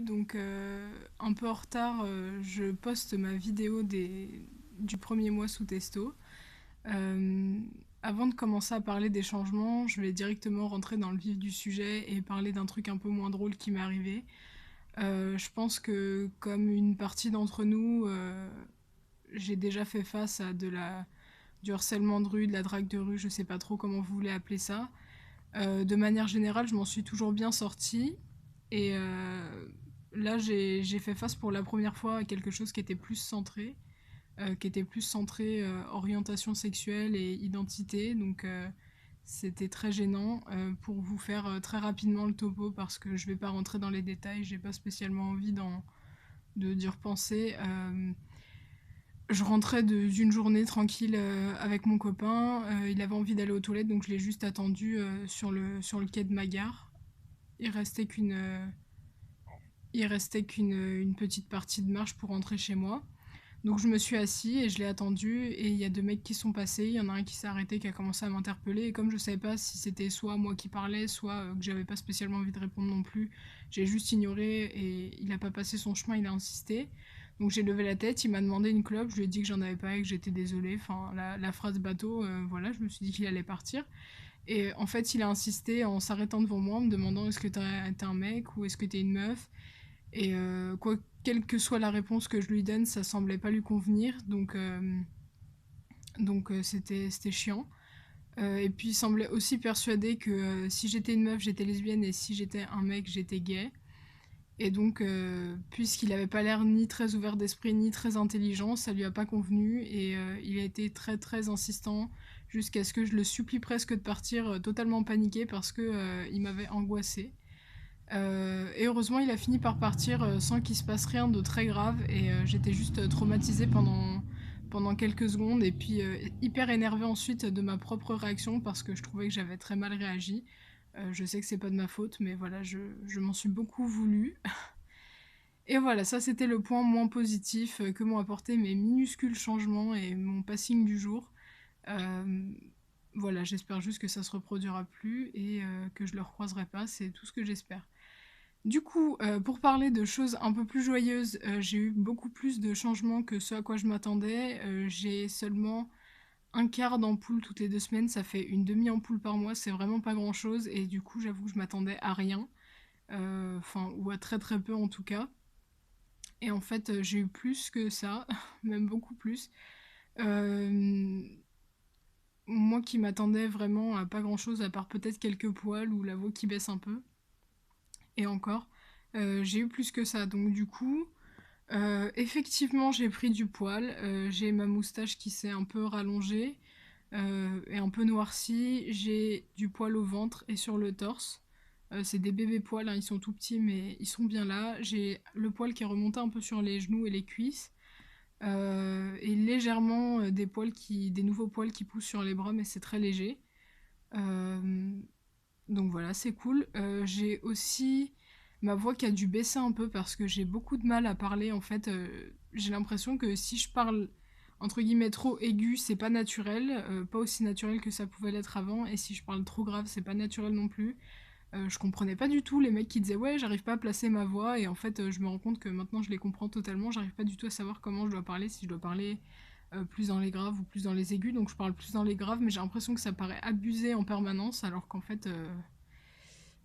donc un peu en retard, je poste ma vidéo du premier mois sous testo. Euh, Avant de commencer à parler des changements, je vais directement rentrer dans le vif du sujet et parler d'un truc un peu moins drôle qui m'est arrivé. Je pense que comme une partie d'entre nous, j'ai déjà fait face à du harcèlement de rue, de la drague de rue, je sais pas trop comment vous voulez appeler ça. De manière générale, je m'en suis toujours bien sortie. Et là, j'ai fait face pour la première fois à quelque chose qui était plus centré orientation sexuelle et identité. Donc, c'était très gênant. Pour vous faire très rapidement le topo, parce que je vais pas rentrer dans les détails, j'ai pas spécialement envie d'y repenser. Je rentrais d'une journée tranquille avec mon copain. Il avait envie d'aller aux toilettes, donc je l'ai juste attendu sur le quai de ma gare. Il restait qu'une une petite partie de marche pour rentrer chez moi. Donc je me suis assis et je l'ai attendu et il y a deux mecs qui sont passés, il y en a un qui s'est arrêté, qui a commencé à m'interpeller et comme je savais pas si c'était soit moi qui parlais, soit que j'avais pas spécialement envie de répondre non plus, j'ai juste ignoré et il a pas passé son chemin, il a insisté. Donc j'ai levé la tête, il m'a demandé une clope, je lui ai dit que j'en avais pas et que j'étais désolée, enfin la phrase bateau, voilà, je me suis dit qu'il allait partir. Et en fait il a insisté en s'arrêtant devant moi, en me demandant est-ce que t'es un mec ou est-ce que t'es une meuf. Et quelle que soit la réponse que je lui donne, ça semblait pas lui convenir, c'était chiant. Et puis il semblait aussi persuadé que si j'étais une meuf, j'étais lesbienne et si j'étais un mec, j'étais gay. Et donc, puisqu'il avait pas l'air ni très ouvert d'esprit ni très intelligent, ça lui a pas convenu et il a été très très insistant jusqu'à ce que je le supplie presque de partir totalement paniqué parce que il m'avait angoissée. Et heureusement, il a fini par partir sans qu'il se passe rien de très grave. Et j'étais juste traumatisée pendant quelques secondes. Et puis hyper énervée ensuite de ma propre réaction parce que je trouvais que j'avais très mal réagi. Je sais que c'est pas de ma faute, mais voilà, je m'en suis beaucoup voulu. Et voilà, ça c'était le point moins positif que m'ont apporté mes minuscules changements et mon passing du jour. Euh, voilà, j'espère juste que ça se reproduira plus et que je le recroiserai pas. C'est tout ce que j'espère. Du coup, pour parler de choses un peu plus joyeuses, j'ai eu beaucoup plus de changements que ce à quoi je m'attendais. J'ai seulement un quart d'ampoule toutes les 2 semaines, ça fait une demi-ampoule par mois, c'est vraiment pas grand-chose, et du coup, j'avoue que je m'attendais à rien, enfin, ou à très très peu en tout cas. Et en fait, j'ai eu plus que ça, même beaucoup plus. Euh, Moi qui m'attendais vraiment à pas grand-chose, à part peut-être quelques poils ou la voix qui baisse un peu, et encore, j'ai eu plus que ça. Donc du coup, effectivement, j'ai pris du poil. J'ai ma moustache qui s'est un peu rallongée et un peu noircie. J'ai du poil au ventre et sur le torse. C'est des bébés poils, hein, ils sont tout petits, mais ils sont bien là. J'ai le poil qui est remonté un peu sur les genoux et les cuisses. Et légèrement des nouveaux poils qui poussent sur les bras, mais c'est très léger. Euh, donc voilà, c'est cool. J'ai aussi ma voix qui a dû baisser un peu parce que j'ai beaucoup de mal à parler. En fait, j'ai l'impression que si je parle entre guillemets trop aigu, c'est pas naturel, pas aussi naturel que ça pouvait l'être avant. Et si je parle trop grave, c'est pas naturel non plus. Je comprenais pas du tout les mecs qui disaient ouais, j'arrive pas à placer ma voix. Et en fait, je me rends compte que maintenant je les comprends totalement. J'arrive pas du tout à savoir comment je dois parler, si je dois parler plus dans les graves ou plus dans les aigus. Donc je parle plus dans les graves, mais j'ai l'impression que ça paraît abusé en permanence, alors qu'en fait,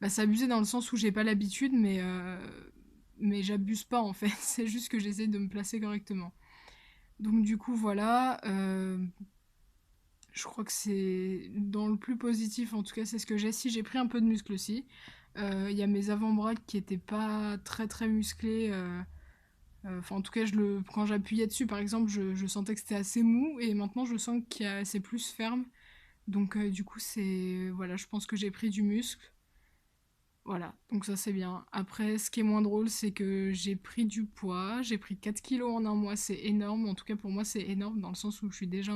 bah, c'est abusé dans le sens où j'ai pas l'habitude, mais j'abuse pas en fait. C'est juste que j'essaie de me placer correctement. Donc du coup, voilà. Je crois que c'est dans le plus positif, en tout cas, c'est ce que j'ai. Si j'ai pris un peu de muscle aussi. Il y a mes avant-bras qui étaient pas très très musclés. Enfin, en tout cas, quand j'appuyais dessus, par exemple, je sentais que c'était assez mou, et maintenant je sens c'est plus ferme. Donc du coup, voilà, je pense que j'ai pris du muscle. Voilà, donc ça c'est bien. Après, ce qui est moins drôle, c'est que j'ai pris du poids, j'ai pris 4 kilos en un mois, c'est énorme. En tout cas, pour moi, c'est énorme dans le sens où je suis déjà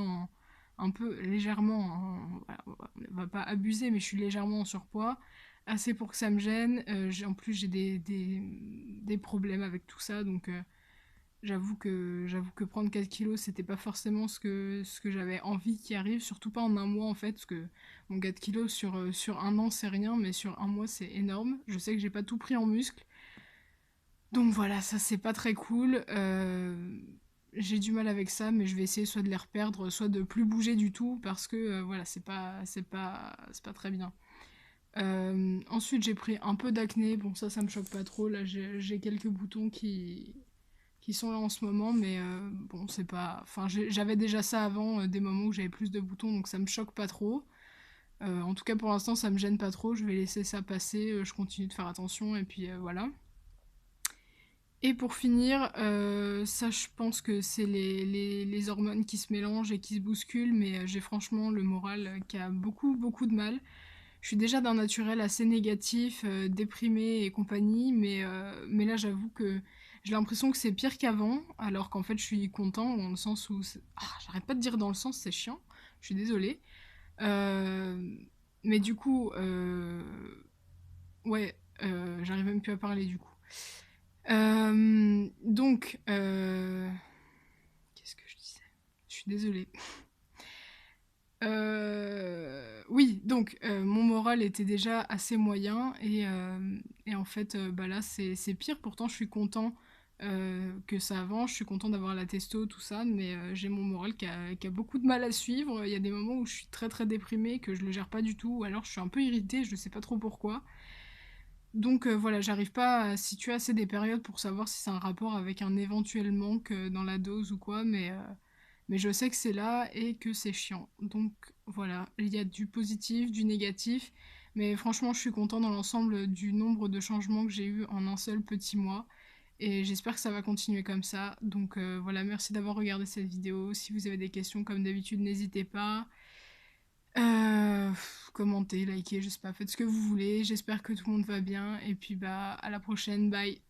un peu légèrement, voilà, on va pas abuser, mais je suis légèrement en surpoids, assez pour que ça me gêne. En plus, j'ai des problèmes avec tout ça, donc j'avoue que prendre 4 kilos, c'était pas forcément ce que j'avais envie qui arrive, surtout pas en un mois en fait, parce que mon 4 kilos sur un an c'est rien, mais sur un mois c'est énorme. Je sais que j'ai pas tout pris en muscle, Donc voilà, ça c'est pas très cool. J'ai du mal avec ça, mais je vais essayer soit de les reperdre, soit de plus bouger du tout parce que voilà, c'est pas très bien. Ensuite, j'ai pris un peu d'acné. Bon, ça me choque pas trop. Là, j'ai quelques boutons qui sont là en ce moment, mais bon, c'est pas. Enfin, j'avais déjà ça avant, des moments où j'avais plus de boutons, donc ça me choque pas trop. En tout cas, pour l'instant, ça me gêne pas trop. Je vais laisser ça passer. Je continue de faire attention, et puis voilà. Et pour finir, ça, je pense que c'est les hormones qui se mélangent et qui se bousculent, mais j'ai franchement le moral qui a beaucoup, beaucoup de mal. Je suis déjà d'un naturel assez négatif, déprimé et compagnie, mais là, j'avoue que j'ai l'impression que c'est pire qu'avant, alors qu'en fait, je suis content dans le sens où... j'arrête pas de dire dans le sens, c'est chiant, je suis désolée. Euh, mais du coup, ouais, j'arrive même plus à parler du coup. Qu'est-ce que je disais? Je suis désolée. Oui, donc mon moral était déjà assez moyen et en fait, bah là c'est pire. Pourtant, je suis content que ça avance, je suis content d'avoir la testo, tout ça, mais j'ai mon moral qui a beaucoup de mal à suivre. Il y a des moments où je suis très très déprimée, que je le gère pas du tout, ou alors je suis un peu irritée, je sais pas trop pourquoi. Donc voilà, j'arrive pas à situer assez des périodes pour savoir si c'est un rapport avec un éventuel manque dans la dose ou quoi, mais je sais que c'est là et que c'est chiant. Donc voilà, il y a du positif, du négatif, mais franchement, je suis content dans l'ensemble du nombre de changements que j'ai eu en un seul petit mois. Et j'espère que ça va continuer comme ça. Donc voilà, merci d'avoir regardé cette vidéo. Si vous avez des questions, comme d'habitude, n'hésitez pas. Commentez, likez, je sais pas, faites ce que vous voulez. J'espère que tout le monde va bien. Et puis bah à la prochaine, bye.